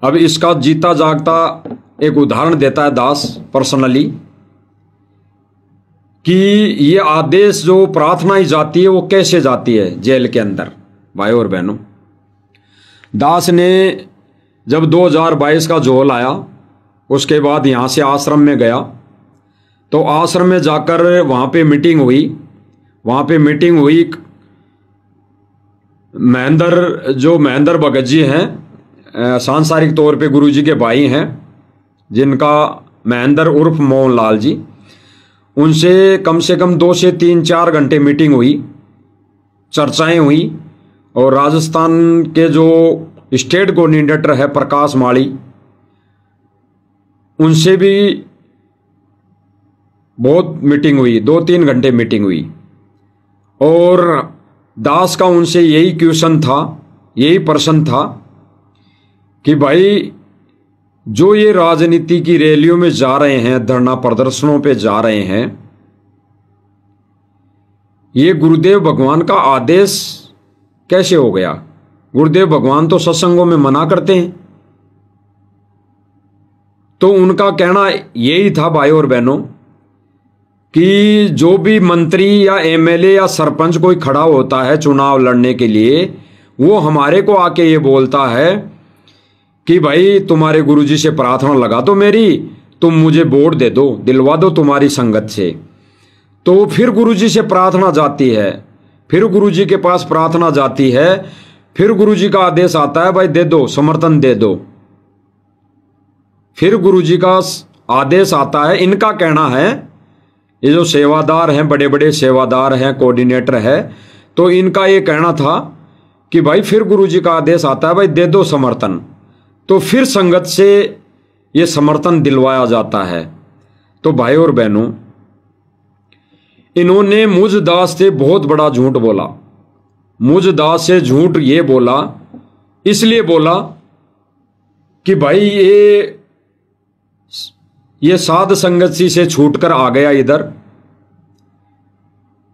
अब इसका जीता जागता एक उदाहरण देता है दास पर्सनली कि ये आदेश जो प्रार्थना जाती है वो कैसे जाती है जेल के अंदर। भाई और बहनों, दास ने जब 2022 का जोल आया उसके बाद यहाँ से आश्रम में गया, तो आश्रम में जाकर वहाँ पे मीटिंग हुई। महेंद्र भगत जी हैं, सांसारिक तौर पे गुरुजी के भाई हैं, जिनका महेंद्र उर्फ मोहनलाल जी, उनसे कम से कम 2 से 3-4 घंटे मीटिंग हुई, चर्चाएं हुई। और राजस्थान के जो स्टेट कोऑर्डिनेटर है प्रकाश माली, उनसे भी बहुत मीटिंग हुई, 2-3 घंटे मीटिंग हुई। और दास का उनसे यही क्वेश्चन था, यही प्रश्न था कि भाई जो ये राजनीति की रैलियों में जा रहे हैं, धरना प्रदर्शनों पे जा रहे हैं, ये गुरुदेव भगवान का आदेश कैसे हो गया? गुरुदेव भगवान तो सत्संगों में मना करते हैं। तो उनका कहना यही था भाई और बहनों कि जो भी मंत्री या एमएलए या सरपंच कोई खड़ा होता है चुनाव लड़ने के लिए, वो हमारे को आके ये बोलता है कि भाई तुम्हारे गुरुजी से प्रार्थना लगा दो मेरी, तुम मुझे वोट दे दो, दिलवा दो तुम्हारी संगत से। तो फिर गुरुजी से प्रार्थना जाती है, फिर गुरुजी के पास प्रार्थना जाती है, फिर गुरुजी का आदेश आता है भाई दे दो, समर्थन दे दो। फिर गुरुजी का आदेश आता है। इनका कहना है, ये जो सेवादार हैं, बड़े बड़े सेवादार हैं, कोऑर्डिनेटर है, तो इनका ये कहना था कि भाई फिर गुरुजी का आदेश आता है भाई दे दो समर्थन। तो फिर संगत से ये समर्थन दिलवाया जाता है। तो भाई और बहनों, इन्होंने मुझ दास से बहुत बड़ा झूठ बोला। मुझ दास से झूठ ये बोला, इसलिए बोला कि भाई ये साध संगत सी से छूटकर आ गया इधर,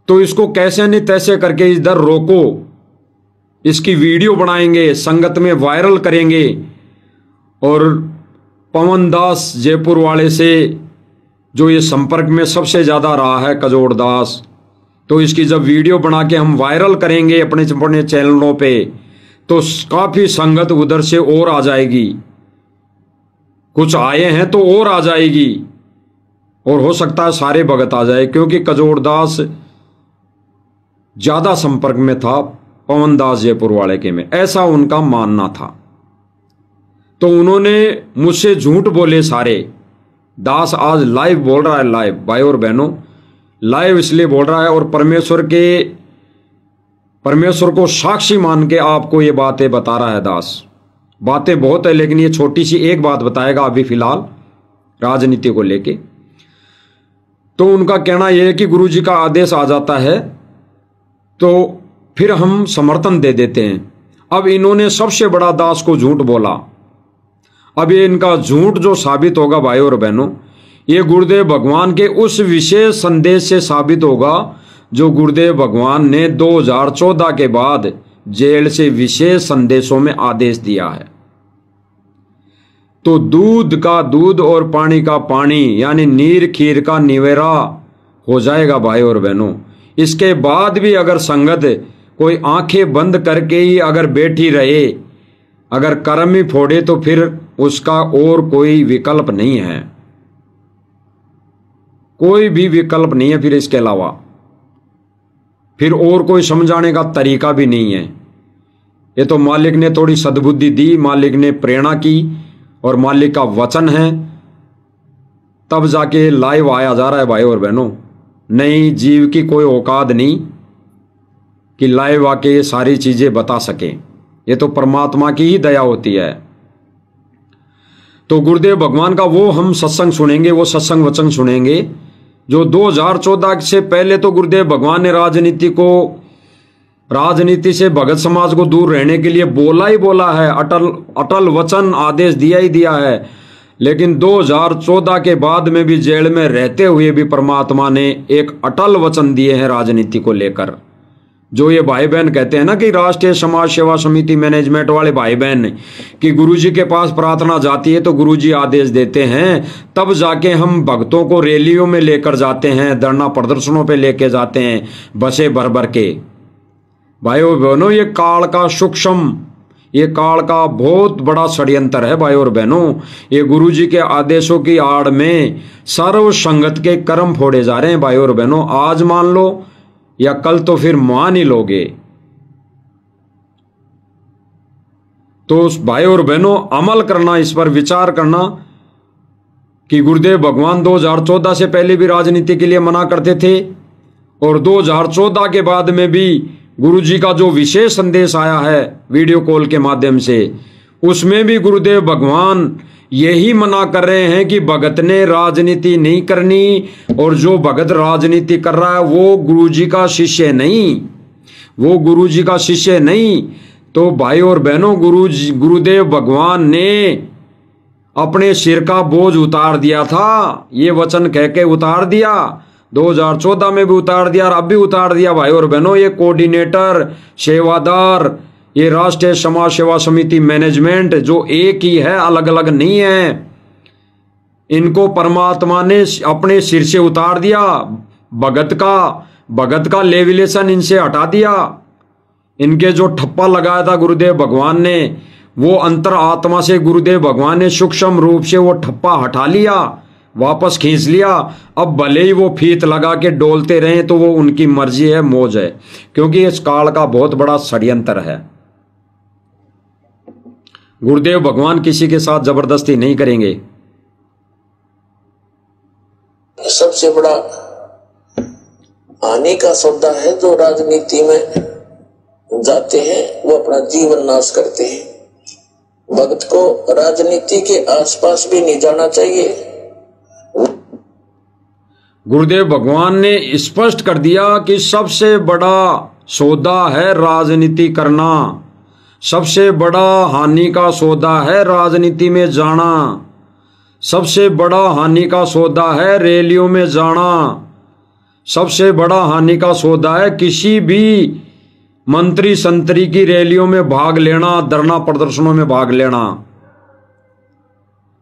तो इसको कैसे नहीं तैसे करके इधर रोको, इसकी वीडियो बनाएंगे, संगत में वायरल करेंगे। और पवन दास जयपुर वाले से जो ये संपर्क में सबसे ज़्यादा रहा है, कजोड़ दास, तो इसकी जब वीडियो बना के हम वायरल करेंगे अपने चैनलों पे, तो काफ़ी संगत उधर से और आ जाएगी, कुछ आए हैं तो और आ जाएगी, और हो सकता है सारे भगत आ जाए, क्योंकि कजोड़ दास ज़्यादा संपर्क में था पवन दास जयपुर वाले के में, ऐसा उनका मानना था। तो उन्होंने मुझसे झूठ बोले सारे। दास आज लाइव बोल रहा है, लाइव भाई और बहनों, लाइव इसलिए बोल रहा है और परमेश्वर को साक्षी मान के आपको ये बातें बता रहा है दास। बातें बहुत है, लेकिन ये छोटी सी एक बात बताएगा अभी फिलहाल राजनीति को लेके। तो उनका कहना यह है कि गुरुजी का आदेश आ जाता है तो फिर हम समर्थन दे देते हैं। अब इन्होंने सबसे बड़ा दास को झूठ बोला। अब ये इनका झूठ जो साबित होगा भाई और बहनों, ये गुरुदेव भगवान के उस विशेष संदेश से साबित होगा जो गुरुदेव भगवान ने 2014 के बाद जेल से विशेष संदेशों में आदेश दिया है। तो दूध का दूध और पानी का पानी, यानी नीर खीर का निवेरा हो जाएगा भाई और बहनों। इसके बाद भी अगर संगत कोई आंखें बंद करके ही अगर बैठी रहे, अगर कर्म ही फोड़े, तो फिर उसका और कोई विकल्प नहीं है, कोई भी विकल्प नहीं है फिर इसके अलावा, फिर और कोई समझाने का तरीका भी नहीं है। ये तो मालिक ने थोड़ी सद्बुद्धि दी, मालिक ने प्रेरणा की और मालिक का वचन है, तब जाके लाइव आया जा रहा है भाई और बहनों। नहीं, जीव की कोई औकात नहीं कि लाइव आके ये सारी चीजें बता सके, ये तो परमात्मा की ही दया होती है। तो गुरुदेव भगवान का वो हम सत्संग सुनेंगे, वो सत्संग वचन सुनेंगे जो 2014 से पहले तो गुरुदेव भगवान ने राजनीति से भगत समाज को दूर रहने के लिए बोला ही बोला है, अटल वचन आदेश दिया ही दिया है। लेकिन 2014 के बाद में भी जेल में रहते हुए भी परमात्मा ने एक अटल वचन दिए हैं राजनीति को लेकर, जो ये भाई बहन कहते हैं ना कि राष्ट्रीय समाज सेवा समिति मैनेजमेंट वाले भाई बहन कि गुरुजी के पास प्रार्थना जाती है तो गुरुजी आदेश देते हैं, तब जाके हम भक्तों को रैलियों में लेकर जाते हैं, धरना प्रदर्शनों पे लेके जाते हैं, बसें भर भर के। भाइयों बहनों, ये काल का सूक्ष्म, ये काल का बहुत बड़ा षड्यंत्र है भाई और बहनों। ये गुरुजी के आदेशों की आड़ में सर्व संगत के कर्म फोड़े जा रहे हैं भाई और बहनों। आज मान लो या कल तो फिर मान ही लोगे। तो उस भाई और बहनों अमल करना, इस पर विचार करना कि गुरुदेव भगवान 2014 से पहले भी राजनीति के लिए मना करते थे और 2014 के बाद में भी गुरुजी का जो विशेष संदेश आया है वीडियो कॉल के माध्यम से, उसमें भी गुरुदेव भगवान यही मना कर रहे हैं कि भगत ने राजनीति नहीं करनी, और जो भगत राजनीति कर रहा है वो गुरुजी का शिष्य नहीं, वो गुरुजी का शिष्य नहीं। तो भाई और बहनों, गुरुदेव भगवान ने अपने सिर का बोझ उतार दिया था, ये वचन कह के उतार दिया, 2014 में भी उतार दिया और अब भी उतार दिया भाई और बहनों। ये कोऑर्डिनेटर, सेवादार, ये राष्ट्रीय समाज सेवा समिति मैनेजमेंट जो एक ही है, अलग अलग नहीं है, इनको परमात्मा ने अपने सिर से उतार दिया। भगत का लेविलेशन इनसे हटा दिया। इनके जो ठप्पा लगाया था गुरुदेव भगवान ने, वो अंतर आत्मा से गुरुदेव भगवान ने सूक्ष्म रूप से वो ठप्पा हटा लिया, वापस खींच लिया। अब भले ही वो फीत लगा के डोलते रहे तो वो उनकी मर्जी है, मौज है, क्योंकि इस काल का बहुत बड़ा षड्यंत्र है। गुरुदेव भगवान किसी के साथ जबरदस्ती नहीं करेंगे। सबसे बड़ा हानि का सौदा है जो राजनीति में जाते हैं, वो अपना जीवन नाश करते हैं। भक्त को राजनीति के आसपास भी नहीं जाना चाहिए। गुरुदेव भगवान ने स्पष्ट कर दिया कि सबसे बड़ा सौदा है राजनीति करना, सबसे बड़ा हानि का सौदा है राजनीति में जाना, सबसे बड़ा हानि का सौदा है रैलियों में जाना, सबसे बड़ा हानि का सौदा है किसी भी मंत्री संतरी की रैलियों में भाग लेना, धरना प्रदर्शनों में भाग लेना।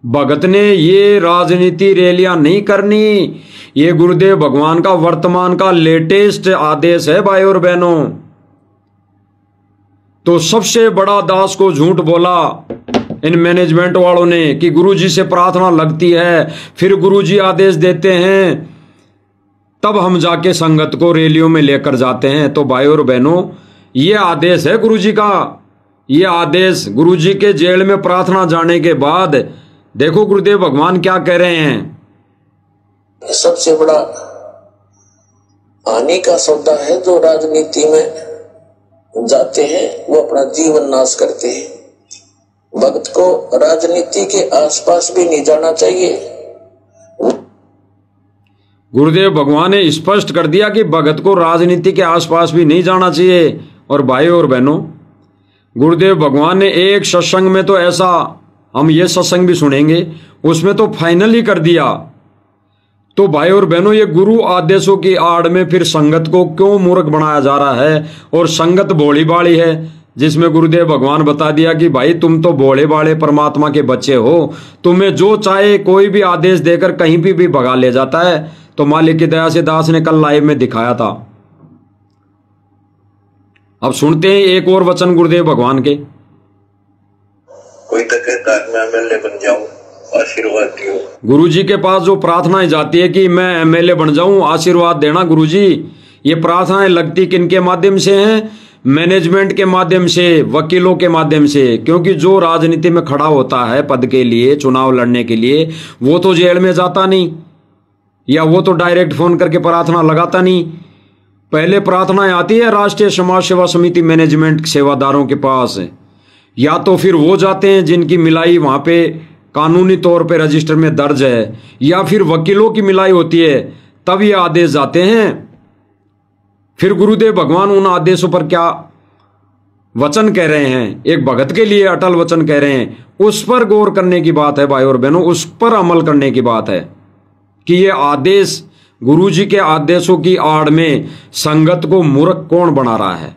भगत ने ये राजनीति रैलियां नहीं करनी, ये गुरुदेव भगवान का वर्तमान का लेटेस्ट आदेश है भाई और बहनों। तो सबसे बड़ा दास को झूठ बोला इन मैनेजमेंट वालों ने कि गुरुजी से प्रार्थना लगती है, फिर गुरुजी आदेश देते हैं, तब हम जाके संगत को रैलियों में लेकर जाते हैं। तो भाई और बहनों, ये आदेश है गुरुजी का, ये आदेश गुरुजी के जेल में प्रार्थना जाने के बाद देखो गुरुदेव भगवान क्या कह रहे हैं। सबसे बड़ा हानि का सौदा है जो राजनीति में जाते हैं, वो अपना जीवन नाश करते हैं। भक्त को राजनीति के आसपास भी नहीं जाना चाहिए। गुरुदेव भगवान ने स्पष्ट कर दिया कि भगत को राजनीति के आसपास भी नहीं जाना चाहिए। और भाई और बहनों, गुरुदेव भगवान ने एक सत्संग में तो ऐसा, हम ये सत्संग भी सुनेंगे, उसमें तो फाइनल ही कर दिया। तो भाई और बहनों, ये गुरु आदेशों की आड़ में फिर संगत को क्यों मूर्ख बनाया जा रहा है? और संगत भोली बाली है, जिसमें गुरुदेव भगवान बता दिया कि भाई तुम तो भोले बाले परमात्मा के बच्चे हो, तुम्हें जो चाहे कोई भी आदेश देकर कहीं भी भगा ले जाता है। तो मालिक की दया से दास ने कल लाइव में दिखाया था। अब सुनते हैं एक और वचन गुरुदेव भगवान के। कोई तो कहता है मैं एमएलए बन जाऊं, आशीर्वाद दियो। गुरुजी के पास जो प्रार्थनाएं जाती है कि मैं एमएलए बन जाऊं, आशीर्वाद देना गुरुजी, ये प्रार्थनाएं लगती किनके माध्यम से हैं? मैनेजमेंट के माध्यम से, वकीलों के माध्यम से। क्योंकि जो राजनीति में खड़ा होता है पद के लिए, चुनाव लड़ने के लिए, वो तो जेल में जाता नहीं, या वो तो डायरेक्ट फोन करके प्रार्थना लगाता नहीं। पहले प्रार्थनाएं आती है राष्ट्रीय समाज सेवा समिति मैनेजमेंट सेवादारों के पास, या तो फिर वो जाते हैं जिनकी मिलाई वहां पे कानूनी तौर पे रजिस्टर में दर्ज है, या फिर वकीलों की मिलाई होती है, तब ये आदेश जाते हैं। फिर गुरुदेव भगवान उन आदेशों पर क्या वचन कह रहे हैं, एक भगत के लिए अटल वचन कह रहे हैं, उस पर गौर करने की बात है भाई और बहनों, उस पर अमल करने की बात है कि ये आदेश गुरुजी के आदेशों की आड़ में संगत को मूर्ख कौन बना रहा है?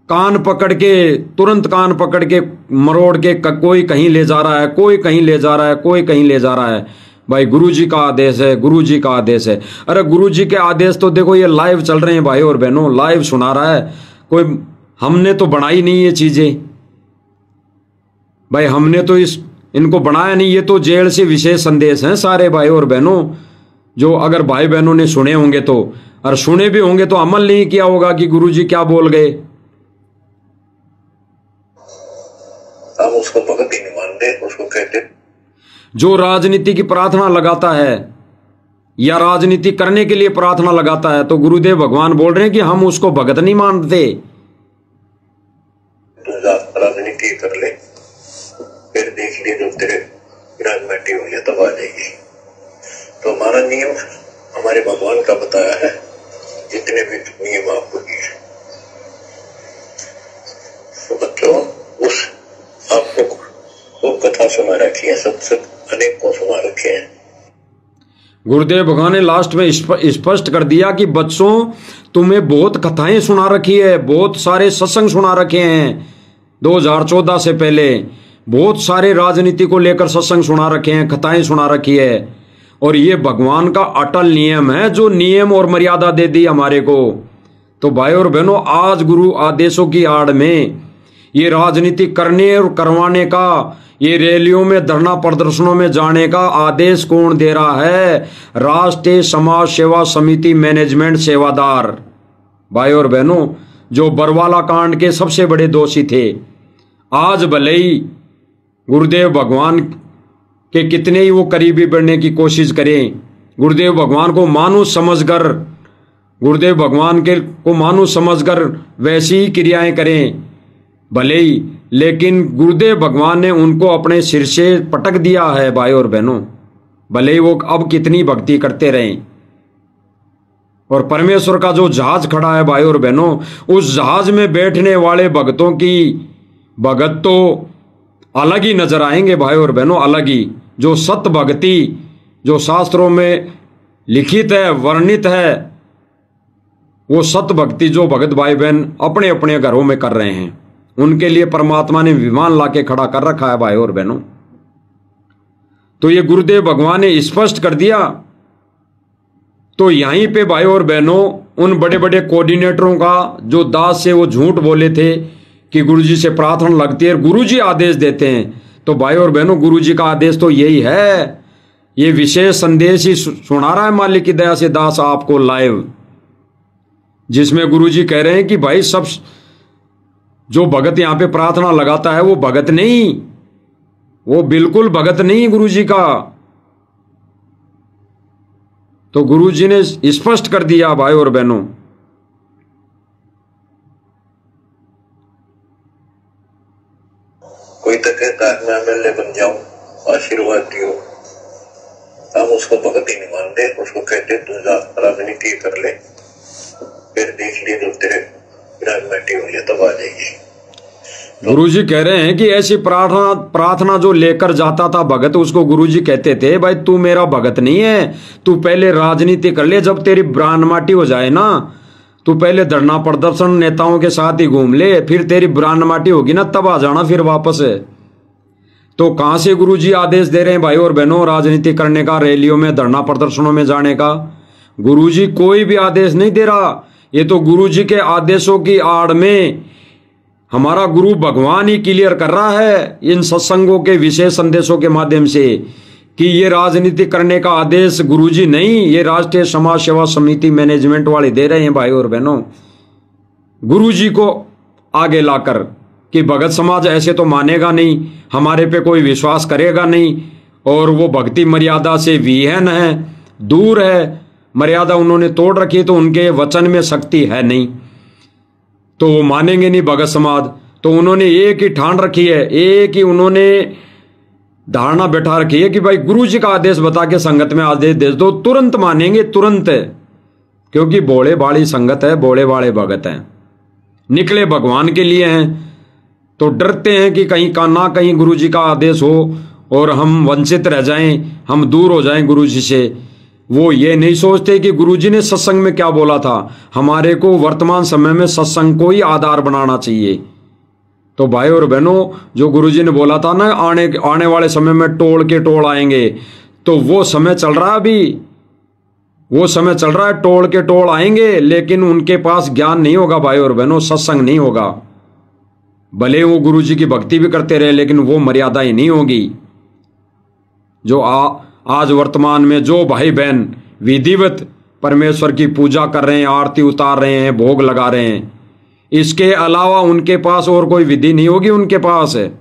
कान पकड़ के, तुरंत कान पकड़ के मरोड़ के कोई कहीं ले जा रहा है, कोई कहीं ले जा रहा है, कोई कहीं ले जा रहा है। भाई गुरुजी का आदेश है, गुरुजी का आदेश है। अरे गुरुजी के आदेश तो देखो ये लाइव चल रहे हैं भाई और बहनों, लाइव सुना रहा है कोई। हमने तो बनाई नहीं ये चीजें भाई, हमने तो इनको बनाया नहीं। ये तो जेल से विशेष संदेश हैं सारे भाई और बहनों, जो अगर भाई बहनों ने सुने होंगे तो, और सुने भी होंगे तो अमल नहीं किया होगा कि गुरुजी क्या बोल गए। हम उसको भगत ही नहीं मानते, उसको कहते जो राजनीति की प्रार्थना लगाता है या राजनीति करने के लिए प्रार्थना लगाता है, तो गुरुदेव भगवान बोल रहे हैं कि हम उसको भगत नहीं मानते। राजनीति कर ले, फिर देख लिए जो तेरे राजनीति हो गया तब आ जाएगी। तो हमारा नियम हमारे भगवान का बताया है, जितने भी नियम आपको दिए। तो बच्चों उस आपको वो कथा सुना रखी है, सब अनेक को सुना रखे हैं। गुरुदेव भगवान ने लास्ट में स्पष्ट कर दिया कि बच्चों तुम्हें बहुत कथाएं सुना रखी है, बहुत सारे सत्संग सुना रखे हैं। 2014 से पहले बहुत सारे राजनीति को लेकर सत्संग सुना रखे हैं, कथाएं सुना रखी है। और ये भगवान का अटल नियम है, जो नियम और मर्यादा दे दी हमारे को। तो भाई और बहनों, आज गुरु आदेशों की आड़ में ये राजनीति करने और करवाने का, ये रैलियों में धरना प्रदर्शनों में जाने का आदेश कौन दे रहा है? राष्ट्रीय समाज सेवा समिति मैनेजमेंट सेवादार। भाई और बहनों, जो बरवाला कांड के सबसे बड़े दोषी थे, आज भले ही गुरुदेव भगवान के कितने ही वो करीबी बढ़ने की कोशिश करें, गुरुदेव भगवान को मानुष समझकर, गुरुदेव भगवान के को मानुष समझकर वैसी ही क्रियाएं करें भले ही, लेकिन गुरुदेव भगवान ने उनको अपने सिर से पटक दिया है भाई और बहनों। भले ही वो अब कितनी भक्ति करते रहें, और परमेश्वर का जो जहाज खड़ा है भाई और बहनों, उस जहाज में बैठने वाले भक्तों की भगत तो अलग ही नजर आएंगे भाई और बहनों, अलग ही। जो सत भक्ति जो शास्त्रों में लिखित है, वर्णित है, वो सत भक्ति जो भगत भाई बहन अपने अपने घरों में कर रहे हैं, उनके लिए परमात्मा ने विमान लाके खड़ा कर रखा है भाई और बहनों। तो ये गुरुदेव भगवान ने स्पष्ट कर दिया। तो यहीं पे भाई और बहनों, उन बड़े बड़े कोऑर्डिनेटरों का जो दास से वो झूठ बोले थे कि गुरुजी से प्रार्थना लगती है, गुरुजी आदेश देते हैं, तो भाई और बहनों गुरुजी का आदेश तो यही है। ये विशेष संदेश ही सुना रहा है मालिक की दया से दास आपको लाइव, जिसमें गुरुजी कह रहे हैं कि भाई सब जो भगत यहां पे प्रार्थना लगाता है वो भगत नहीं, वो बिल्कुल भगत नहीं गुरुजी का। तो गुरुजी ने स्पष्ट कर दिया भाई और बहनों। कोई तो कहता है मैं एमएलए बन जाऊं, आशीर्वाद दियो, हम उसको भगत ही नहीं मानते, उसको कहते तू जा राजनीति कर ले, फिर देख लिए जो तेरे राजनीति हो गया तब आ जाएगी। गुरुजी कह रहे हैं कि ऐसी प्रार्थना जो लेकर जाता था भगत, उसको गुरुजी कहते थे भाई तू मेरा भगत नहीं है, तू पहले राजनीति कर ले, जब तेरी ब्राह्मणमाटी हो जाए ना, तू पहले धरना प्रदर्शन नेताओं के साथ ही घूम ले, फिर तेरी ब्राह्मणमाटी होगी ना तब आ जाना फिर वापस। तो कहां से गुरुजी आदेश दे रहे हैं भाई और बहनों राजनीति करने का, रैलियों में धरना प्रदर्शनों में जाने का? गुरुजी कोई भी आदेश नहीं दे रहा। ये तो गुरुजी के आदेशों की आड़ में हमारा गुरु भगवान ही क्लियर कर रहा है इन सत्संगों के विशेष संदेशों के माध्यम से कि ये राजनीति करने का आदेश गुरुजी नहीं, ये राष्ट्रीय समाज सेवा समिति मैनेजमेंट वाले दे रहे हैं भाई और बहनों, गुरुजी को आगे लाकर कि भगत समाज ऐसे तो मानेगा नहीं, हमारे पे कोई विश्वास करेगा नहीं, और वो भक्ति मर्यादा से विहीन है, दूर है, मर्यादा उन्होंने तोड़ रखी है, तो उनके वचन में शक्ति है नहीं, तो वो मानेंगे नहीं भगत समाज। तो उन्होंने एक ही ठान रखी है, एक ही उन्होंने धारणा बैठा रखी है कि भाई गुरुजी का आदेश बता के संगत में आदेश दे दो, तुरंत मानेंगे, तुरंत, क्योंकि भोले बाड़ी संगत है, भोले बाड़े भगत हैं, निकले भगवान के लिए हैं। तो डरते हैं कि कहीं का ना कहीं गुरुजी का आदेश हो और हम वंचित रह जाएं, हम दूर हो जाएं गुरुजी से। वो ये नहीं सोचते कि गुरुजी ने सत्संग में क्या बोला था। हमारे को वर्तमान समय में सत्संग को ही आधार बनाना चाहिए। तो भाई और बहनों, जो गुरुजी ने बोला था ना, आने वाले समय में टोल के टोल आएंगे, तो वो समय चल रहा है अभी। वो समय चल रहा है, टोल के टोल आएंगे, लेकिन उनके पास ज्ञान नहीं होगा भाई और बहनों, सत्संग नहीं होगा। भले वो गुरुजी की भक्ति भी करते रहे, लेकिन वो मर्यादाएं नहीं होगी। जो आज वर्तमान में जो भाई बहन विधिवत परमेश्वर की पूजा कर रहे हैं, आरती उतार रहे हैं, भोग लगा रहे हैं, इसके अलावा उनके पास और कोई विधि नहीं होगी उनके पास है।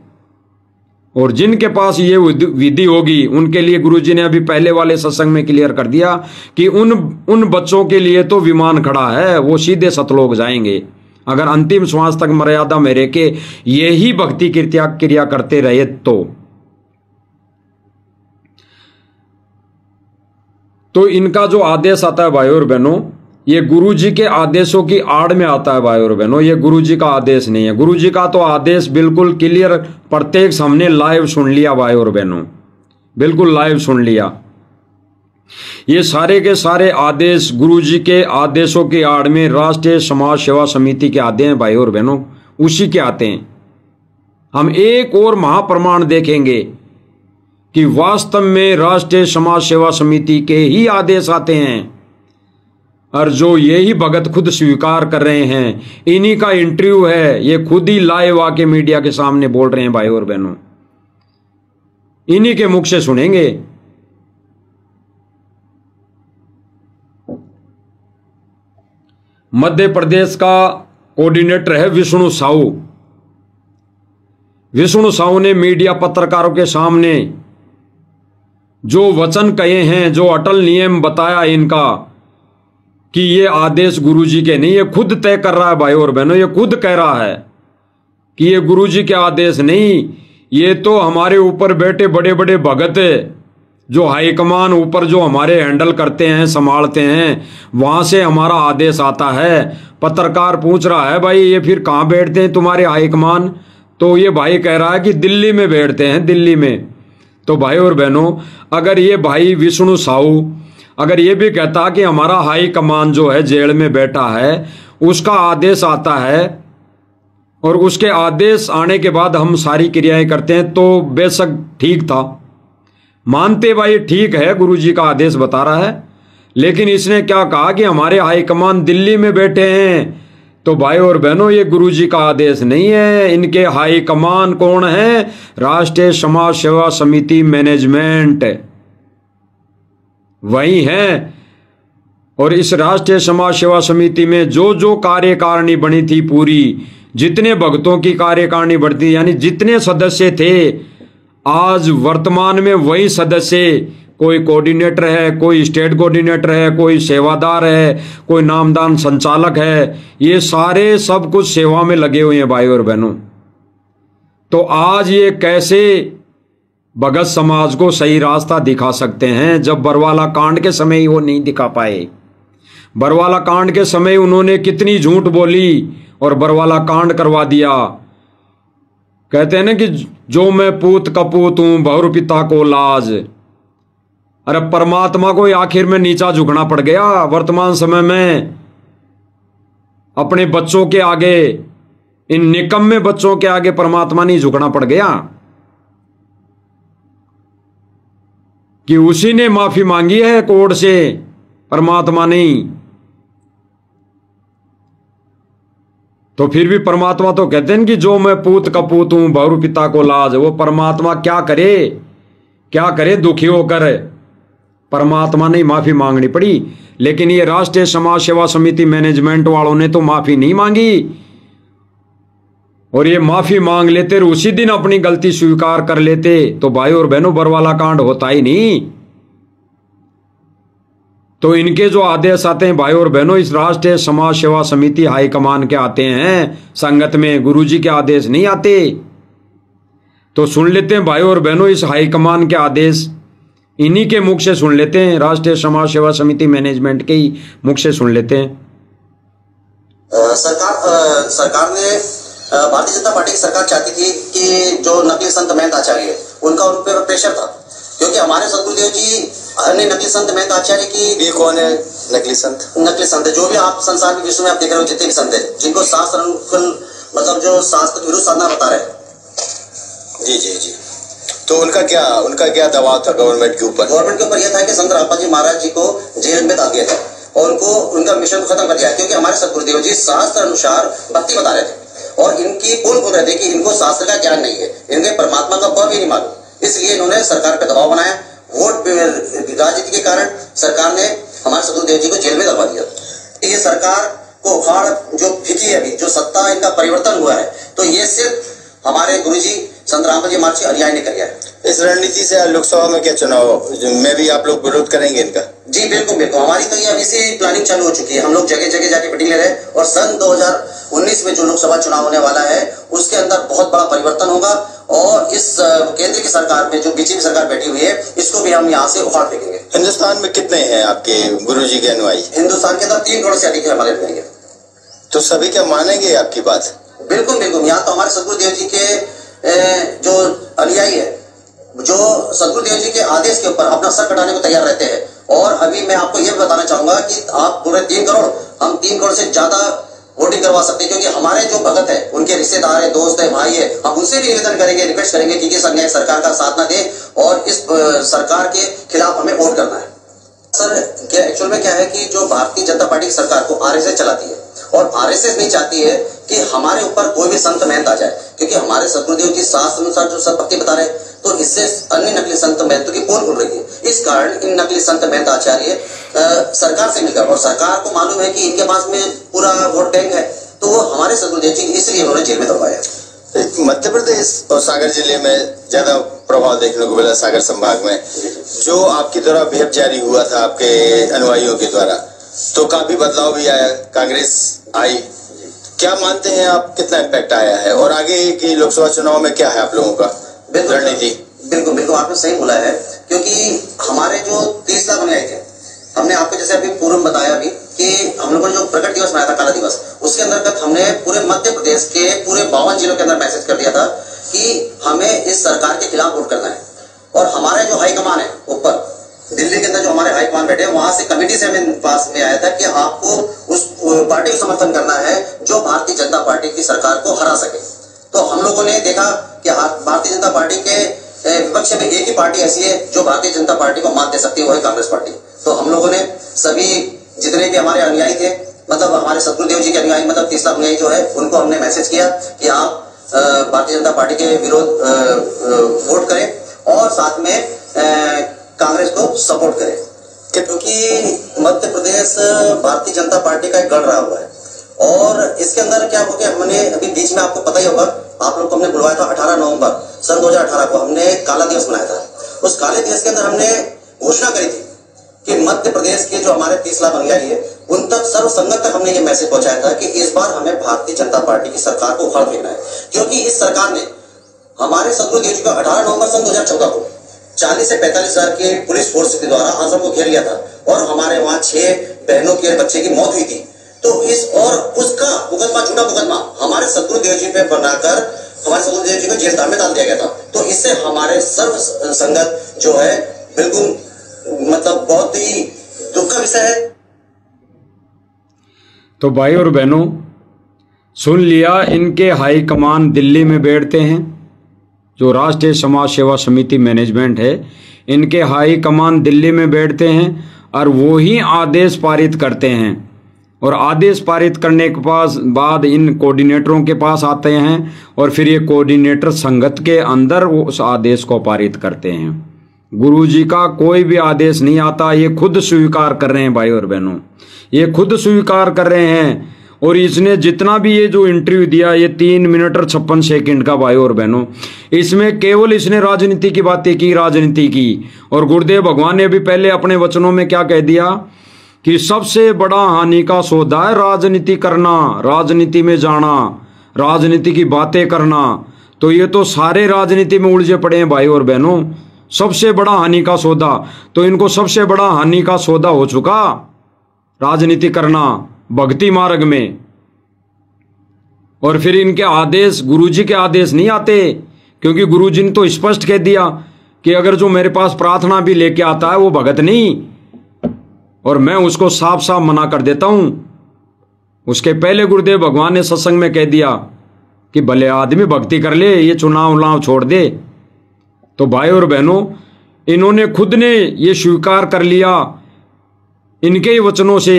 और जिनके पास ये विधि होगी, उनके लिए गुरुजी ने अभी पहले वाले सत्संग में क्लियर कर दिया कि उन बच्चों के लिए तो विमान खड़ा है, वो सीधे सतलोक जाएंगे। अगर अंतिम श्वास तक मर्यादा में रह के यही भक्ति क्रिया करते रहे तो इनका जो आदेश आता है भाई और बहनों, ये गुरुजी के आदेशों की आड़ में आता है भाई और बहनों। ये गुरुजी का आदेश नहीं है। गुरुजी का तो आदेश बिल्कुल क्लियर, प्रत्येक हमने लाइव सुन लिया भाई और बहनों, बिल्कुल लाइव सुन लिया। ये सारे के सारे आदेश गुरुजी के आदेशों की आड़ में राष्ट्रीय समाज सेवा समिति के आते हैं भाई और बहनों, उसी के आते हैं। हम एक और महाप्रमाण देखेंगे कि वास्तव में राष्ट्रीय समाज सेवा समिति के ही आदेश आते हैं, और जो यही भगत खुद स्वीकार कर रहे हैं, इन्हीं का इंटरव्यू है, ये खुद ही लाइव आके मीडिया के सामने बोल रहे हैं भाई और बहनों, इन्हीं के मुख से सुनेंगे। मध्य प्रदेश का कोऑर्डिनेटर है विष्णु साहू। विष्णु साहू ने मीडिया पत्रकारों के सामने जो वचन कहे हैं, जो अटल नियम बताया इनका कि ये आदेश गुरुजी के नहीं, ये खुद तय कर रहा है भाई और बहनों, ये खुद कह रहा है कि ये गुरुजी के आदेश नहीं, ये तो हमारे ऊपर बैठे बड़े बड़े भगत जो हाईकमान ऊपर जो हमारे हैंडल करते हैं, संभालते हैं, वहां से हमारा आदेश आता है। पत्रकार पूछ रहा है भाई ये फिर कहाँ बैठते हैं तुम्हारे हाईकमान? तो ये भाई कह रहा है कि दिल्ली में बैठते हैं, दिल्ली में। तो भाई और बहनों, अगर ये भाई विष्णु साहू अगर ये भी कहता कि हमारा हाई कमान जो है जेल में बैठा है, उसका आदेश आता है और उसके आदेश आने के बाद हम सारी क्रियाएं करते हैं, तो बेशक ठीक था, मानते भाई ठीक है, गुरुजी का आदेश बता रहा है। लेकिन इसने क्या कहा कि हमारे हाई कमान दिल्ली में बैठे हैं। तो भाई और बहनों, ये गुरुजी का आदेश नहीं है। इनके हाई कमान कौन है? राष्ट्रीय समाज सेवा समिति मैनेजमेंट, वही है। और इस राष्ट्रीय समाज सेवा समिति में जो जो कार्यकारिणी बनी थी पूरी, जितने भक्तों की कार्यकारिणी बढ़ती, यानी जितने सदस्य थे, आज वर्तमान में वही सदस्य, कोई कोऑर्डिनेटर है, कोई स्टेट कोऑर्डिनेटर है, कोई सेवादार है, कोई नामदान संचालक है, ये सारे सब कुछ सेवा में लगे हुए हैं भाई और बहनों। तो आज ये कैसे भगत समाज को सही रास्ता दिखा सकते हैं, जब बरवाला कांड के समय ही वो नहीं दिखा पाए। बरवाला कांड के समय उन्होंने कितनी झूठ बोली और बरवाला कांड करवा दिया। कहते हैं ना कि जो मैं पूत कपूत हूं, बहुर पिता को लाज। अरे परमात्मा को आखिर में नीचा झुकना पड़ गया। वर्तमान समय में अपने बच्चों के आगे, इन निकम्मे बच्चों के आगे परमात्मा नहीं झुकना पड़ गया कि उसी ने माफी मांगी है कोर्ट से, परमात्मा नहीं। तो फिर भी परमात्मा तो कहते हैं कि जो मैं पूत कपूत हूं, बहुर पिता को लाज। वो परमात्मा क्या करे दुखी होकर, परमात्मा ने माफी मांगनी पड़ी। लेकिन ये राष्ट्रीय समाज सेवा समिति मैनेजमेंट वालों ने तो माफी नहीं मांगी, और ये माफी मांग लेते और उसी दिन अपनी गलती स्वीकार कर लेते, तो भाई और बहनों बरवाला कांड होता ही नहीं। तो इनके जो आदेश आते हैं भाई और बहनों, इस राष्ट्रीय समाज सेवा समिति हाईकमान के आते हैं, संगत में गुरुजी के आदेश नहीं आते। तो सुन लेते हैं भाई और बहनों, इस हाईकमान के आदेश इन्हीं के मुख से सुन लेते हैं, राष्ट्रीय समाज सेवा समिति मैनेजमेंट के ही मुख से सुन लेते हैं। सरकार ने, भारतीय जनता पार्टी की सरकार चाहती थी कि जो नकली संत महंत आचार्य उनका उन पर प्रेशर था, क्योंकि हमारे सदगुरुदेव जी ने नकली संत महंत आचार्य की। ये कौन है नकली संत? नकली संत जो भी आप संसार के विश्व में आप देख रहे हो, जितने भी संत है जिनको शास्त्र अनुकूल मतलब जो शास्त्र विरुद्ध साधना बता रहे हैं। जी जी जी। तो उनका क्या दबाव था गवर्नमेंट के ऊपर? गवर्नमेंट के ऊपर यह था कि संत रापा जी महाराज जी को जेल में डाल दिया था और उनको उनका मिशन को खत्म कर दिया, क्योंकि हमारे सदगुरुदेव जी शास्त्र अनुसार भक्ति बता रहे थे और इनकी बोल रहे थे कि इनको शास्त्र का ज्ञान नहीं है, इनके परमात्मा का भाव भी नहीं मालूम। इसलिए इन्होंने सरकार पर दबाव बनाया। वोट राजनीति के कारण सरकार ने हमारे सदगुरुदेव जी को जेल में दबा दिया। ये सरकार को उखाड़ जो फेंकी है अभी, जो सत्ता इनका परिवर्तन हुआ है, तो ये सिर्फ हमारे गुरुजी संत रामपाल जी महाराज अनुयायी ने किया है। इस रणनीति से लोकसभा में क्या चुनाव में भी आप लोग विरोध करेंगे इनका? जी बिल्कुल बिल्कुल, हमारी तो ये अभी से प्लानिंग चालू हो चुकी है। हम लोग जगह जगह जाके मीटिंग ले रहे हैं और सन 2019 में जो लोकसभा चुनाव होने वाला है उसके अंदर बहुत बड़ा परिवर्तन होगा और इस केंद्र की सरकार में जो बीजेपी सरकार बैठी हुई है इसको भी हम यहाँ से उखाड़ फेंकेंगे। हिंदुस्तान में कितने हैं आपके गुरुजी के अनुयायी? हिंदुस्तान के अंदर 3 करोड़ से अधिक है हमारे अनुयायी। तो सभी क्या मानेंगे आपकी बात? बिल्कुल बिल्कुल, यहाँ तो हमारे सदगुरुदेव जी के जो अनुयायी है, जो सदगुरुदेव जी के आदेश के ऊपर अपना सर कटाने को तैयार रहते हैं। और अभी मैं आपको यह बताना चाहूंगा कि आप पूरे 3 करोड़, हम 3 करोड़ से ज्यादा वोटिंग करवा सकते हैं, क्योंकि हमारे जो भगत है, उनके रिश्तेदार है, दोस्त है, भाई है, हम उनसे भी निवेदन करेंगे, रिक्वेस्ट करेंगे कि इस अन्याय सरकार का साथ ना दे और इस सरकार के खिलाफ हमें वोट करना है। सर क्या एक्चुअल में क्या है कि जो भारतीय जनता पार्टी की सरकार को आरएसएस चलाती है और आरएसएस नहीं चाहती है कि हमारे ऊपर कोई भी संत महंत आ जाए, क्योंकि हमारे सदगुरुदेव जी शास्त्र अनुसार जो सब भक्ति बता रहे हैं, तो इससे अन्य नकली संत महंतों की पोल खुल रही है। इस कारण इन नकली संत महंत आचार्य सरकार से मिलकर, और सरकार को मालूम है कि इनके पास में पूरा वोट बैंक है, तो वो हमारे सदगुरुदेव जी इसलिए उन्होंने जेल में दबाया। मध्य प्रदेश और सागर जिले में ज्यादा प्रभाव देखने को मिला। सागर संभाग में जो आपकी द्वारा अभियान जारी हुआ था आपके अनुयायियों के द्वारा, तो काफी बदलाव भी आया, कांग्रेस आई। क्या मानते हैं आप, कितना इम्पैक्ट आया है और आगे की लोकसभा चुनाव में क्या है आप लोगों का रणनीति? बिल्कुल बिल्कुल, आपने सही बोला है, क्योंकि हमारे जो 30 लाख अनुयायी थे, हमने आपको जैसे अभी पूर्व में बताया अभी कि हम लोगों ने जो प्रकट दिवस मनाया था, काला दिवस, उसके अंतर्गत हमने पूरे मध्य प्रदेश के पूरे 52 जिलों के अंदर मैसेज कर दिया था कि हमें इस सरकार के खिलाफ वोट करना है। और हमारे जो हाईकमान है ऊपर दिल्ली के अंदर, जो हमारे हाईकमान बैठे हैं, वहां से कमेटी से हमें पास में आया था कि आपको उस पार्टी को समर्थन करना है जो भारतीय जनता पार्टी की सरकार को हरा सके। तो हम लोगों ने देखा कि भारतीय जनता पार्टी के विपक्ष में एक ही पार्टी ऐसी है जो भारतीय जनता पार्टी को मात दे सकती है, वही कांग्रेस पार्टी। तो हम लोगों ने सभी जितने भी हमारे अनुयायी थे, मतलब हमारे सदगुरुदेव जी के अनुयायी, मतलब 30 लाख अनुयायी जो है, उनको हमने मैसेज किया कि आप भारतीय जनता पार्टी के विरोध वोट करें और साथ में कांग्रेस को सपोर्ट करें, क्योंकि मध्य प्रदेश भारतीय जनता पार्टी का एक गढ़ रहा हुआ है। और इसके अंदर क्या हो गया, हमने अभी बीच में आपको पता ही होगा, आप लोग को हमने बुलवाया था 18 नवंबर सन 2018 को, हमने काला दिवस मनाया था। उस काले दिवस के अंदर हमने घोषणा करी थी कि मध्य प्रदेश के जो हमारे 30 लाख अनुयायी है, उन तक सर्व संगत तक हमने ये मैसेज पहुंचाया था कि इस बार हमें भारतीय जनता पार्टी की सरकार को उखाड़ फेंकना है, क्योंकि इस सरकार ने हमारे सदगुरुदेव जी को 18 नवंबर सन 2014 को 40 से 45 हजार की पुलिस फोर्स के द्वारा आश्रम को घेर लिया था और हमारे वहां 6 बहनों के बच्चे की मौत हुई थी। तो इस और उसका मुकदमा, झूठा मुकदमा हमारे सदगुरुदेव जी पे बनाकर हमारे सदगुरुदेव जी को जेल में डाल दिया गया था। तो इससे हमारे सर्व संगत जो है बिल्कुल मतलब बहुत ही दुख का विषय है। तो भाई और बहनों, सुन लिया, इनके हाई कमान दिल्ली में बैठते हैं, जो राष्ट्रीय समाज सेवा समिति मैनेजमेंट है, इनके हाई कमान दिल्ली में बैठते हैं और वो ही आदेश पारित करते हैं। और आदेश पारित करने के बाद इन कोऑर्डिनेटरों के पास आते हैं और फिर ये कोऑर्डिनेटर संगत के अंदर वो उस आदेश को पारित करते हैं। गुरुजी का कोई भी आदेश नहीं आता, ये खुद स्वीकार कर रहे हैं भाई और बहनों, ये खुद स्वीकार कर रहे हैं। और इसने जितना भी ये जो इंटरव्यू दिया, ये 3 मिनट और 56 सेकंड का भाई और बहनों, इसमें केवल इसने राजनीति की बातें की, राजनीति की। और गुरुदेव भगवान ने भी पहले अपने वचनों में क्या कह दिया कि सबसे बड़ा हानि का सौदा है राजनीति करना, राजनीति में जाना, राजनीति की बातें करना। तो ये तो सारे राजनीति में उलझे पड़े हैं भाई और बहनों। सबसे बड़ा हानि का सौदा, तो इनको सबसे बड़ा हानि का सौदा हो चुका राजनीति करना भक्ति मार्ग में। और फिर इनके आदेश, गुरुजी के आदेश नहीं आते, क्योंकि गुरुजी ने तो स्पष्ट कह दिया कि अगर जो मेरे पास प्रार्थना भी लेके आता है वो भगत नहीं, और मैं उसको साफ साफ मना कर देता हूं। उसके पहले गुरुदेव भगवान ने सत्संग में कह दिया कि भले आदमी भक्ति कर ले, ये चुनाव उनाव छोड़ दे। तो भाई और बहनों, इन्होंने खुद ने ये स्वीकार कर लिया। इनके ही वचनों से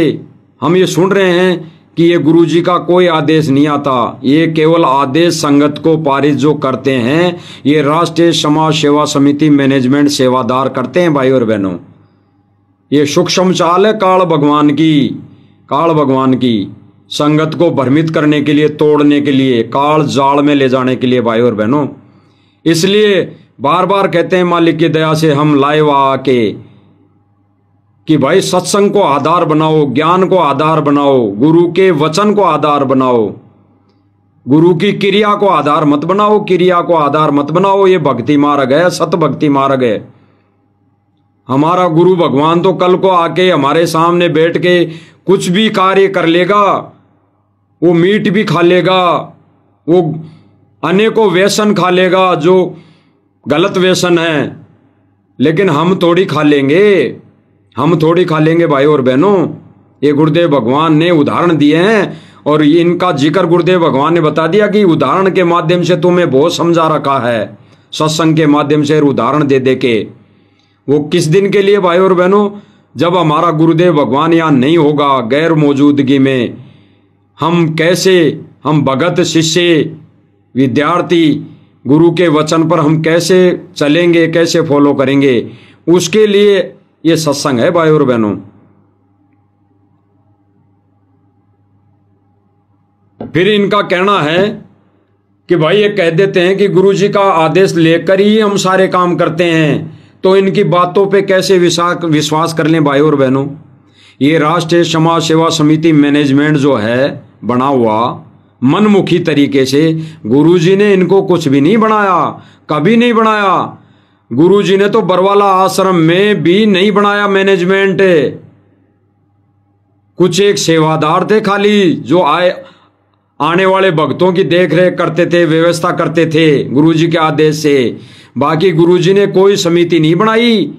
हम ये सुन रहे हैं कि ये गुरुजी का कोई आदेश नहीं आता, ये केवल आदेश संगत को पारित जो करते हैं ये राष्ट्रीय समाज सेवा समिति मैनेजमेंट सेवादार करते हैं। भाई और बहनों, ये सूक्ष्म चाल है काल भगवान की संगत को भ्रमित करने के लिए, तोड़ने के लिए, काल जाल में ले जाने के लिए। भाई और बहनों, इसलिए बार बार कहते हैं मालिक की दया से हम लाए वहां आके कि भाई सत्संग को आधार बनाओ, ज्ञान को आधार बनाओ, गुरु के वचन को आधार बनाओ, गुरु की क्रिया को आधार मत बनाओ, क्रिया को आधार मत बनाओ। ये भक्ति मार्ग है, सत भक्ति मार्ग है। हमारा गुरु भगवान तो कल को आके हमारे सामने बैठ के कुछ भी कार्य कर लेगा, वो मीट भी खा लेगा, वो अनेकों व्यसन खा लेगा जो गलत व्यसन है, लेकिन हम थोड़ी खा लेंगे भाई और बहनों। ये गुरुदेव भगवान ने उदाहरण दिए हैं और इनका जिक्र गुरुदेव भगवान ने बता दिया कि उदाहरण के माध्यम से तुम्हें बहुत समझा रखा है, सत्संग के माध्यम से उदाहरण दे दे के। वो किस दिन के लिए भाई और बहनों? जब हमारा गुरुदेव भगवान यहाँ नहीं होगा, गैर मौजूदगी में हम भगत शिष्य विद्यार्थी गुरु के वचन पर हम कैसे चलेंगे, कैसे फॉलो करेंगे, उसके लिए ये सत्संग है भाई और बहनों। फिर इनका कहना है कि भाई ये कह देते हैं कि गुरुजी का आदेश लेकर ही हम सारे काम करते हैं, तो इनकी बातों पे कैसे विश्वास कर लें भाई और बहनों। ये राष्ट्रीय समाज सेवा समिति मैनेजमेंट जो है बना हुआ मनमुखी तरीके से, गुरुजी ने इनको कुछ भी नहीं बनाया, कभी नहीं बनाया। गुरुजी ने तो बरवाला आश्रम में भी नहीं बनाया मैनेजमेंट। कुछ एक सेवादार थे खाली जो आने वाले भक्तों की देखरेख करते थे, व्यवस्था करते थे गुरुजी के आदेश से। बाकी गुरुजी ने कोई समिति नहीं बनाई।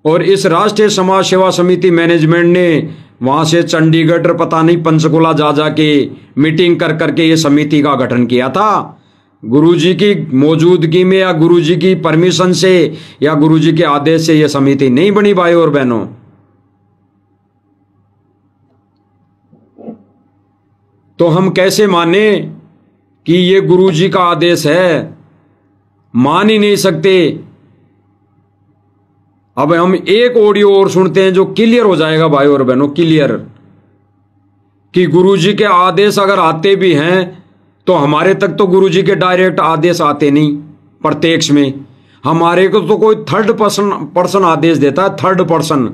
और इस राष्ट्रीय समाज सेवा समिति मैनेजमेंट ने वहां से चंडीगढ़ पता नहीं पंचकुला जा के मीटिंग कर करके ये समिति का गठन किया था। गुरुजी की मौजूदगी में या गुरुजी की परमिशन से या गुरुजी के आदेश से ये समिति नहीं बनी भाई और बहनों। तो हम कैसे माने कि ये गुरुजी का आदेश है? मान ही नहीं सकते। अब हम एक ऑडियो और सुनते हैं जो क्लियर हो जाएगा भाई और बहनों, क्लियर कि गुरुजी के आदेश अगर आते भी हैं तो हमारे तक तो गुरुजी के डायरेक्ट आदेश आते नहीं प्रत्यक्ष में। हमारे को तो कोई थर्ड पर्सन आदेश देता है, थर्ड पर्सन।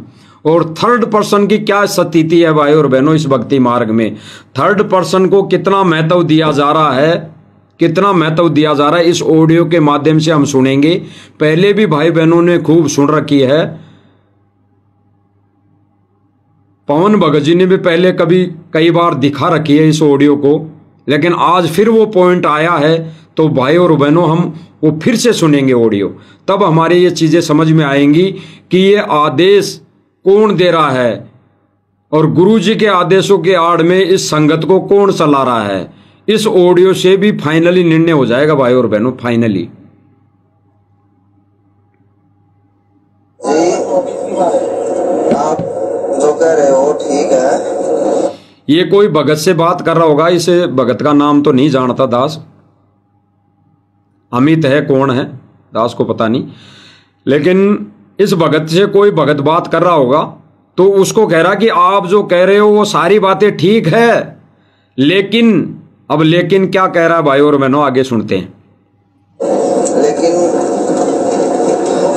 और थर्ड पर्सन की क्या स्थिति है भाई और बहनों इस भक्ति मार्ग में? थर्ड पर्सन को कितना महत्व दिया जा रहा है, कितना महत्व दिया जा रहा है, इस ऑडियो के माध्यम से हम सुनेंगे। पहले भी भाई बहनों ने खूब सुन रखी है। पवन भगत जी ने भी पहले कई बार दिखा रखी है इस ऑडियो को, लेकिन आज फिर वो पॉइंट आया है तो भाई और बहनों हम वो फिर से सुनेंगे ऑडियो, तब हमारे ये चीजें समझ में आएंगी कि ये आदेश कौन दे रहा है और गुरुजी के आदेशों के आड़ में इस संगत को कौन चला रहा है। इस ऑडियो से भी फाइनली निर्णय हो जाएगा भाई और बहनों, फाइनली। आप जो कह रहे हो ठीक है। ये कोई भगत से बात कर रहा होगा, इसे भगत का नाम तो नहीं जानता, दास अमित है, कौन है दास को पता नहीं, लेकिन इस भगत से कोई भगत बात कर रहा होगा तो उसको कह रहा कि आप जो कह रहे हो वो सारी बातें ठीक है, लेकिन अब लेकिन क्या कह रहा है भाई और बहनों, आगे सुनते हैं। लेकिन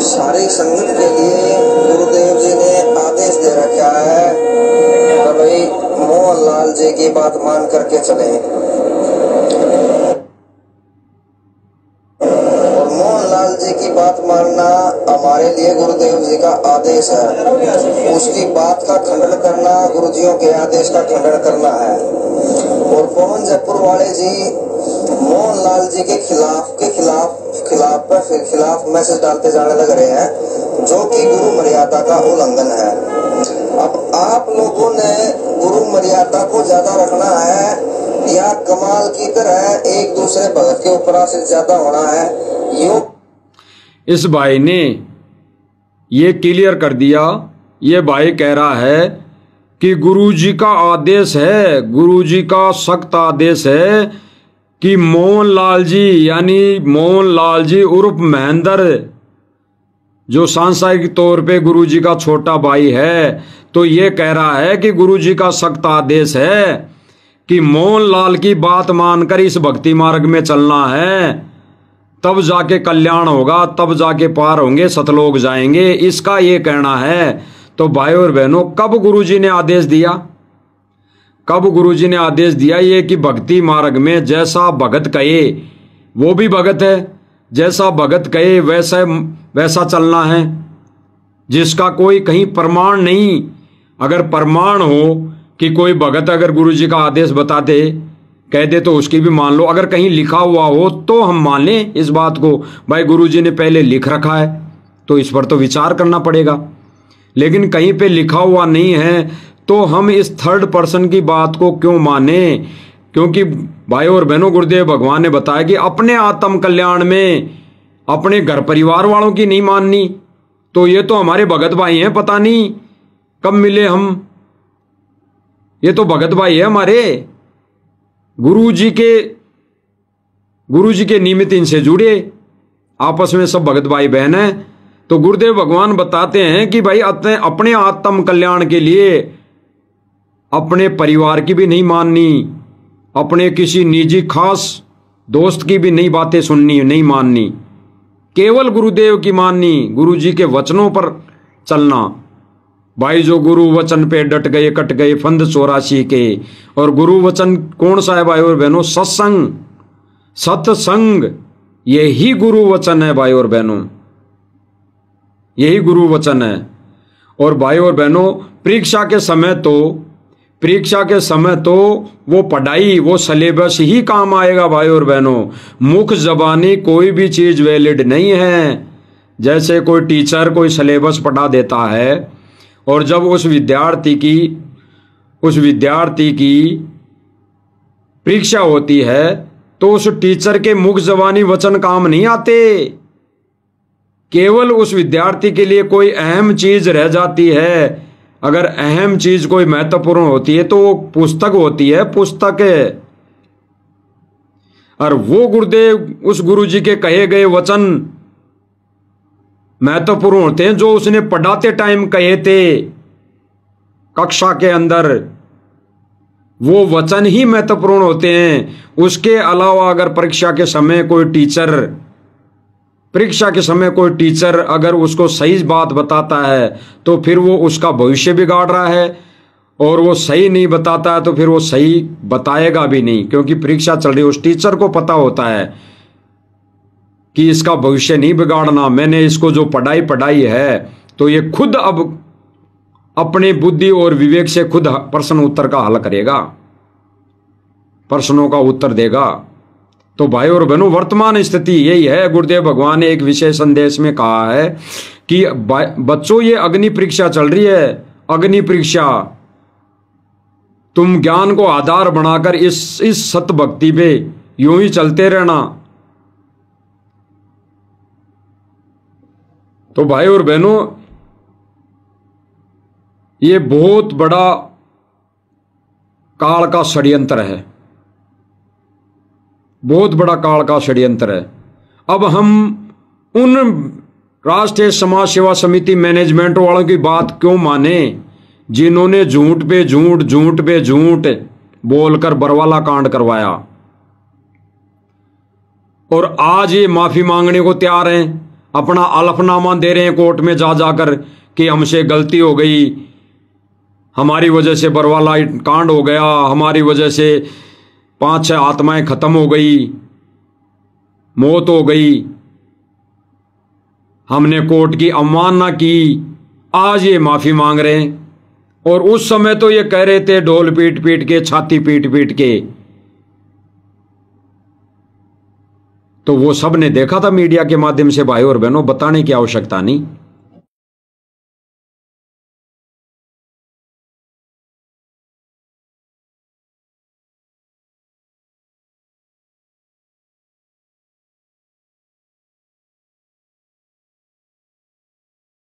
सारी संगत के लिए गुरुदेव जी ने आदेश दे रखा है कि भाई मोहनलाल जी की बात मान करके चले। और मोहनलाल जी की बात मानना हमारे लिए गुरुदेव जी का आदेश है। उसकी बात का खंडन करना गुरुजियों के आदेश का खंडन करना है। और पवन जयपुर वाले जी मोहनलाल जी के खिलाफ खिलाफ मैसेज डालते जाने लग रहे हैं, जो कि गुरु मर्यादा का उल्लंघन है। अब आप लोगों ने गुरु मर्यादा को ज्यादा रखना है या कमाल की तरह एक दूसरे भगत के ऊपर आश्रित ज्यादा होना है? इस भाई ने ये क्लियर कर दिया। ये भाई कह रहा है कि गुरुजी का आदेश है, गुरुजी का सख्त आदेश है कि मोहनलाल जी यानी मोहनलाल जी उर्फ महेंद्र, जो सांसारिक तौर पे गुरुजी का छोटा भाई है, तो ये कह रहा है कि गुरुजी का सख्त आदेश है कि मोहनलाल की बात मानकर इस भक्ति मार्ग में चलना है, तब जाके कल्याण होगा, तब जाके पार होंगे, सतलोक जाएंगे, इसका ये कहना है। तो भाई और बहनों, कब गुरुजी ने आदेश दिया? कब गुरुजी ने आदेश दिया ये कि भक्ति मार्ग में जैसा भगत कहे वो भी भगत है, जैसा भगत कहे वैसा चलना है, जिसका कोई कहीं प्रमाण नहीं। अगर प्रमाण हो कि कोई भगत अगर गुरुजी का आदेश बता दे, कह दे, तो उसकी भी मान लो। अगर कहीं लिखा हुआ हो तो हम मान लें इस बात को, भाई गुरुजी ने पहले लिख रखा है तो इस पर तो विचार करना पड़ेगा। लेकिन कहीं पे लिखा हुआ नहीं है तो हम इस थर्ड पर्सन की बात को क्यों माने? क्योंकि भाई और बहनों, गुरुदेव भगवान ने बताया कि अपने आत्म कल्याण में अपने घर परिवार वालों की नहीं माननी। तो ये तो हमारे भगत भाई हैं, पता नहीं कब मिले हम, ये तो भगत भाई है हमारे, गुरुजी के निमित्त इनसे जुड़े, आपस में सब भगत भाई बहन हैं। तो गुरुदेव भगवान बताते हैं कि भाई अपने आत्म कल्याण के लिए अपने परिवार की भी नहीं माननी, अपने किसी निजी खास दोस्त की भी नहीं बातें सुननी, नहीं माननी, केवल गुरुदेव की माननी, गुरुजी के वचनों पर चलना। भाई जो गुरु वचन पे डट गए कट गए फंद 84 के। और गुरु वचन कौन सा है भाई और बहनों? सत्संग, सत्संग, यही गुरु वचन है भाई और बहनों, यही गुरु वचन है। और भाई और बहनों, परीक्षा के समय तो वो पढ़ाई, वो सिलेबस ही काम आएगा भाई और बहनों। मुख जबानी कोई भी चीज वैलिड नहीं है। जैसे कोई टीचर कोई सिलेबस पढ़ा देता है और जब उस विद्यार्थी की परीक्षा होती है तो उस टीचर के मुख जबानी वचन काम नहीं आते। केवल उस विद्यार्थी के लिए कोई अहम चीज रह जाती है। अगर अहम चीज कोई महत्वपूर्ण होती है तो वो पुस्तक होती है, पुस्तक है। और वो गुरुदेव उस गुरुजी के कहे गए वचन महत्वपूर्ण होते हैं, जो उसने पढ़ाते टाइम कहे थे कक्षा के अंदर, वो वचन ही महत्वपूर्ण होते हैं। उसके अलावा अगर परीक्षा के समय कोई टीचर अगर उसको सही बात बताता है तो फिर वो उसका भविष्य बिगाड़ रहा है, और वो सही नहीं बताता है तो फिर वो सही बताएगा भी नहीं, क्योंकि परीक्षा चल रही है। उस टीचर को पता होता है कि इसका भविष्य नहीं बिगाड़ना, मैंने इसको जो पढ़ाई है तो ये खुद अब अपने बुद्धि और विवेक से खुद प्रश्न उत्तर का हल करेगा, प्रश्नों का उत्तर देगा। तो भाई और बहनों, वर्तमान स्थिति यही है। गुरुदेव भगवान ने एक विशेष संदेश में कहा है कि बच्चों, ये अग्नि परीक्षा चल रही है, अग्नि परीक्षा। तुम ज्ञान को आधार बनाकर इस सत भक्ति पे यूं ही चलते रहना। तो भाई और बहनों, ये बहुत बड़ा काल का षड्यंत्र है, बहुत बड़ा काल का षड्यंत्र है। अब हम उन राष्ट्रीय समाज सेवा समिति मैनेजमेंट वालों की बात क्यों माने, जिन्होंने झूठ पे झूठ बोलकर बरवाला कांड करवाया, और आज ये माफी मांगने को तैयार हैं, अपना अलफनामा दे रहे हैं कोर्ट में जाकर कि हमसे गलती हो गई, हमारी वजह से बरवाला कांड हो गया, हमारी वजह से 5-6 आत्माएं खत्म हो गई, मौत हो गई, हमने कोर्ट की अवमानना की। आज ये माफी मांग रहे हैं, और उस समय तो ये कह रहे थे ढोल पीट पीट के, छाती पीट पीट के। तो वो सब ने देखा था मीडिया के माध्यम से भाई और बहनों, बताने की आवश्यकता नहीं।